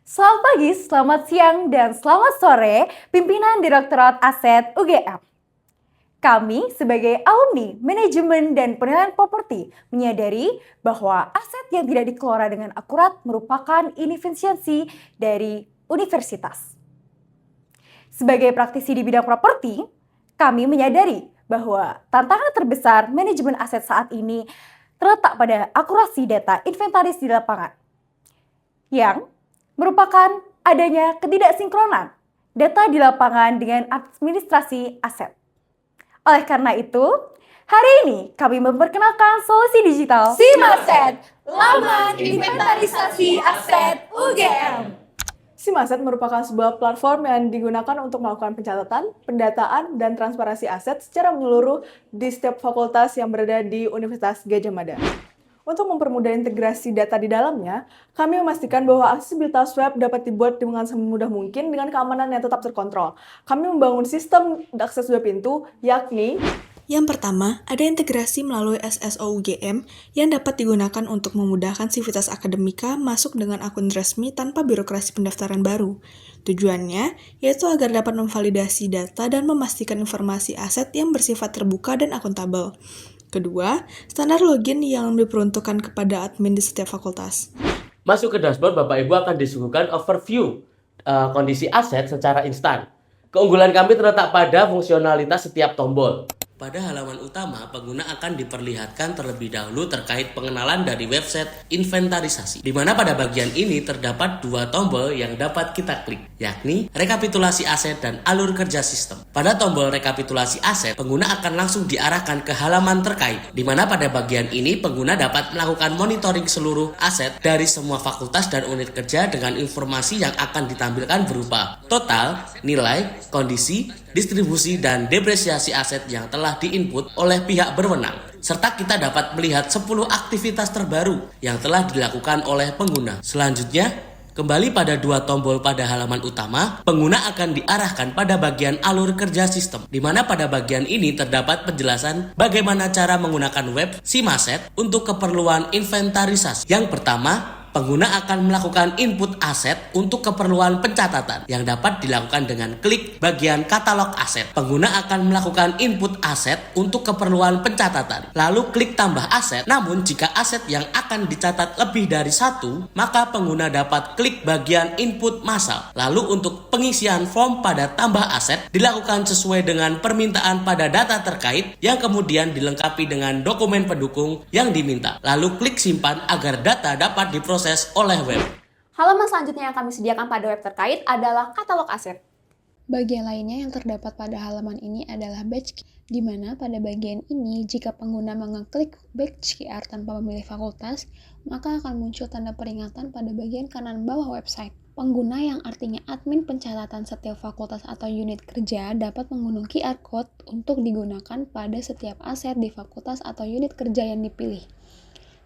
Selamat pagi, selamat siang, dan selamat sore, pimpinan Direktorat Aset UGM. Kami sebagai alumni manajemen dan penilaian properti menyadari bahwa aset yang tidak dikelola dengan akurat merupakan inefisiensi dari universitas. Sebagai praktisi di bidang properti, kami menyadari bahwa tantangan terbesar manajemen aset saat ini terletak pada akurasi data inventaris di lapangan, yang merupakan adanya ketidaksinkronan data di lapangan dengan administrasi aset. Oleh karena itu, hari ini kami memperkenalkan solusi digital SIMASET, laman inventarisasi aset UGM. SIMASET merupakan sebuah platform yang digunakan untuk melakukan pencatatan, pendataan, dan transparansi aset secara menyeluruh di setiap fakultas yang berada di Universitas Gadjah Mada. Untuk mempermudah integrasi data di dalamnya, kami memastikan bahwa aksesibilitas web dapat dibuat dengan semudah mungkin dengan keamanan yang tetap terkontrol. Kami membangun sistem akses dua pintu, yakni yang pertama, ada integrasi melalui SSO UGM yang dapat digunakan untuk memudahkan sivitas akademika masuk dengan akun resmi tanpa birokrasi pendaftaran baru. Tujuannya yaitu agar dapat memvalidasi data dan memastikan informasi aset yang bersifat terbuka dan akuntabel. Kedua, standar login yang diperuntukkan kepada admin di setiap fakultas. Masuk ke dashboard, Bapak Ibu akan disuguhkan overview kondisi aset secara instan. Keunggulan kami terletak pada fungsionalitas setiap tombol. Pada halaman utama, pengguna akan diperlihatkan terlebih dahulu terkait pengenalan dari website inventarisasi, di mana pada bagian ini terdapat dua tombol yang dapat kita klik, yakni rekapitulasi aset dan alur kerja sistem. Pada tombol rekapitulasi aset, pengguna akan langsung diarahkan ke halaman terkait, di mana pada bagian ini pengguna dapat melakukan monitoring seluruh aset dari semua fakultas dan unit kerja dengan informasi yang akan ditampilkan berupa total, nilai, kondisi, distribusi, dan depresiasi aset yang telah diinput oleh pihak berwenang. Serta kita dapat melihat 10 aktivitas terbaru yang telah dilakukan oleh pengguna. Selanjutnya, kembali pada dua tombol pada halaman utama, pengguna akan diarahkan pada bagian alur kerja sistem, di mana pada bagian ini terdapat penjelasan bagaimana cara menggunakan web SIMASET untuk keperluan inventarisasi. Yang pertama, pengguna akan melakukan input aset untuk keperluan pencatatan yang dapat dilakukan dengan klik bagian katalog aset. Pengguna akan melakukan input aset untuk keperluan pencatatan, lalu klik tambah aset. Namun jika aset yang akan dicatat lebih dari satu, maka pengguna dapat klik bagian input massal. Lalu untuk pengisian form pada tambah aset dilakukan sesuai dengan permintaan pada data terkait yang kemudian dilengkapi dengan dokumen pendukung yang diminta. Lalu klik simpan agar data dapat diproses oleh web. Halaman selanjutnya yang kami sediakan pada web terkait adalah katalog aset. Bagian lainnya yang terdapat pada halaman ini adalah badge, di mana pada bagian ini jika pengguna mengeklik badge QR tanpa memilih fakultas, maka akan muncul tanda peringatan pada bagian kanan bawah website. Pengguna yang artinya admin pencatatan setiap fakultas atau unit kerja dapat mengunduh QR Code untuk digunakan pada setiap aset di fakultas atau unit kerja yang dipilih.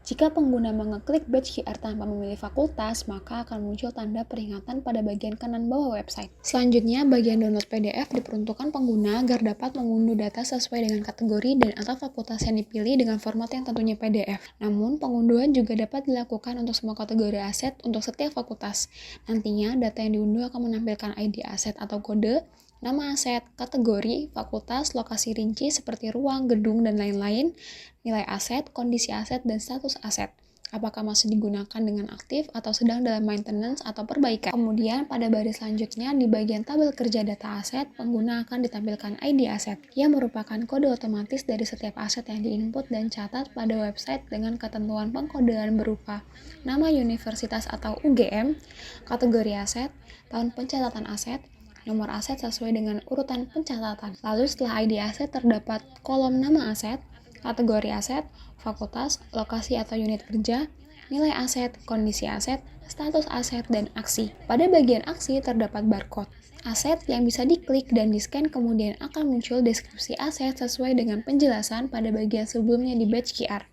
Jika pengguna mengeklik badge QR tanpa memilih fakultas, maka akan muncul tanda peringatan pada bagian kanan bawah website. Selanjutnya, bagian download PDF diperuntukkan pengguna agar dapat mengunduh data sesuai dengan kategori dan atau fakultas yang dipilih dengan format yang tentunya PDF. Namun, pengunduhan juga dapat dilakukan untuk semua kategori aset untuk setiap fakultas. Nantinya, data yang diunduh akan menampilkan ID aset atau kode, nama aset, kategori, fakultas, lokasi rinci seperti ruang, gedung, dan lain-lain, nilai aset, kondisi aset, dan status aset. Apakah masih digunakan dengan aktif atau sedang dalam maintenance atau perbaikan. Kemudian pada baris selanjutnya di bagian tabel kerja data aset, pengguna akan ditampilkan ID aset yang merupakan kode otomatis dari setiap aset yang diinput dan catat pada website dengan ketentuan pengkodean berupa nama universitas atau UGM, kategori aset, tahun pencatatan aset, nomor aset sesuai dengan urutan pencatatan. Lalu setelah ID aset terdapat kolom nama aset, kategori aset, fakultas, lokasi atau unit kerja, nilai aset, kondisi aset, status aset, dan aksi. Pada bagian aksi terdapat barcode aset yang bisa diklik dan di-scan, kemudian akan muncul deskripsi aset sesuai dengan penjelasan pada bagian sebelumnya di badge QR.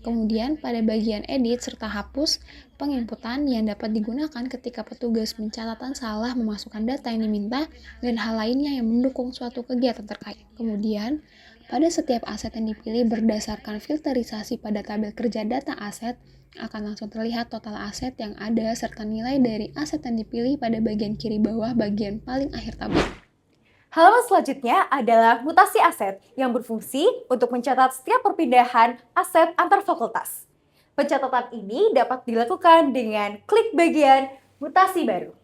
Kemudian pada bagian edit serta hapus penginputan yang dapat digunakan ketika petugas pencatatan salah memasukkan data yang diminta dan hal lainnya yang mendukung suatu kegiatan terkait. Kemudian Pada setiap aset yang dipilih berdasarkan filterisasi pada tabel kerja data aset, akan langsung terlihat total aset yang ada serta nilai dari aset yang dipilih pada bagian kiri bawah bagian paling akhir tabel. Halaman selanjutnya adalah mutasi aset yang berfungsi untuk mencatat setiap perpindahan aset antar fakultas. Pencatatan ini dapat dilakukan dengan klik bagian mutasi baru.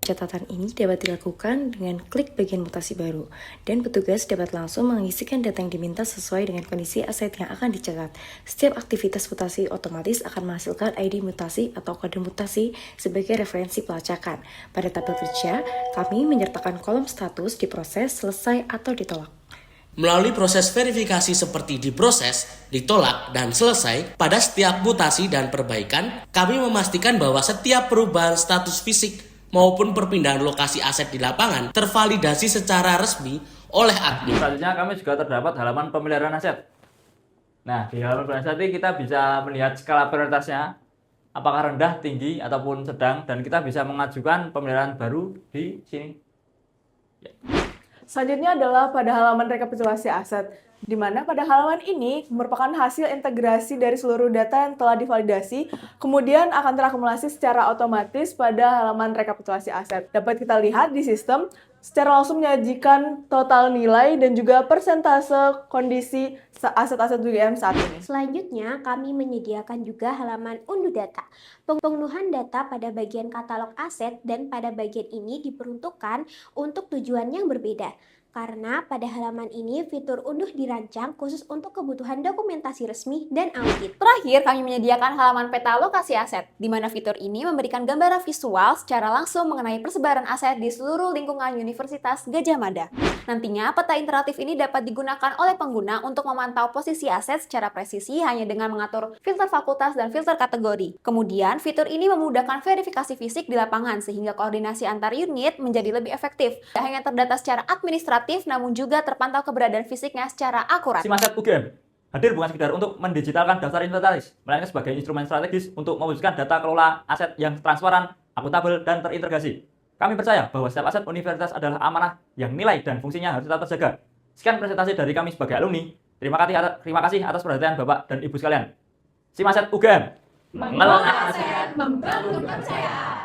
Catatan ini dapat dilakukan dengan klik bagian mutasi baru, dan petugas dapat langsung mengisikan data yang diminta sesuai dengan kondisi aset yang akan dicatat. Setiap aktivitas mutasi otomatis akan menghasilkan ID mutasi atau kode mutasi sebagai referensi pelacakan. Pada tabel kerja, kami menyertakan kolom status diproses, selesai, atau ditolak. Melalui proses verifikasi seperti diproses, ditolak, dan selesai, pada setiap mutasi dan perbaikan, kami memastikan bahwa setiap perubahan status fisik maupun perpindahan lokasi aset di lapangan tervalidasi secara resmi oleh admin. Selanjutnya kami juga terdapat halaman pemeliharaan aset. Nah, di halaman pemeliharaan aset ini kita bisa melihat skala prioritasnya, apakah rendah, tinggi, ataupun sedang, dan kita bisa mengajukan pemeliharaan baru di sini. Selanjutnya adalah pada halaman rekapitulasi aset, di mana pada halaman ini merupakan hasil integrasi dari seluruh data yang telah divalidasi, kemudian akan terakumulasi secara otomatis pada halaman rekapitulasi aset. Dapat kita lihat di sistem, secara langsung menyajikan total nilai dan juga persentase kondisi aset-aset UGM saat ini. Selanjutnya, kami menyediakan juga halaman unduh data. Pengunduhan data pada bagian katalog aset dan pada bagian ini diperuntukkan untuk tujuan yang berbeda. Karena pada halaman ini fitur unduh dirancang khusus untuk kebutuhan dokumentasi resmi dan audit. Terakhir, kami menyediakan halaman peta lokasi aset, di mana fitur ini memberikan gambaran visual secara langsung mengenai persebaran aset di seluruh lingkungan Universitas Gadjah Mada. Nantinya, peta interaktif ini dapat digunakan oleh pengguna untuk memantau posisi aset secara presisi hanya dengan mengatur filter fakultas dan filter kategori. Kemudian, fitur ini memudahkan verifikasi fisik di lapangan sehingga koordinasi antar unit menjadi lebih efektif. Tidak hanya terdata secara administratif, namun juga terpantau keberadaan fisiknya secara akurat. SIMASET UGM hadir bukan sekedar untuk mendigitalkan daftar inventaris, melainkan sebagai instrumen strategis untuk mewujudkan data kelola aset yang transparan, akuntabel, dan terintegrasi. Kami percaya bahwa setiap aset universitas adalah amanah yang nilai dan fungsinya harus tetap terjaga. Sekian presentasi dari kami sebagai alumni. Terima kasih atas perhatian Bapak dan Ibu sekalian. SIMASET UGM. Mengelola aset, membangun percaya.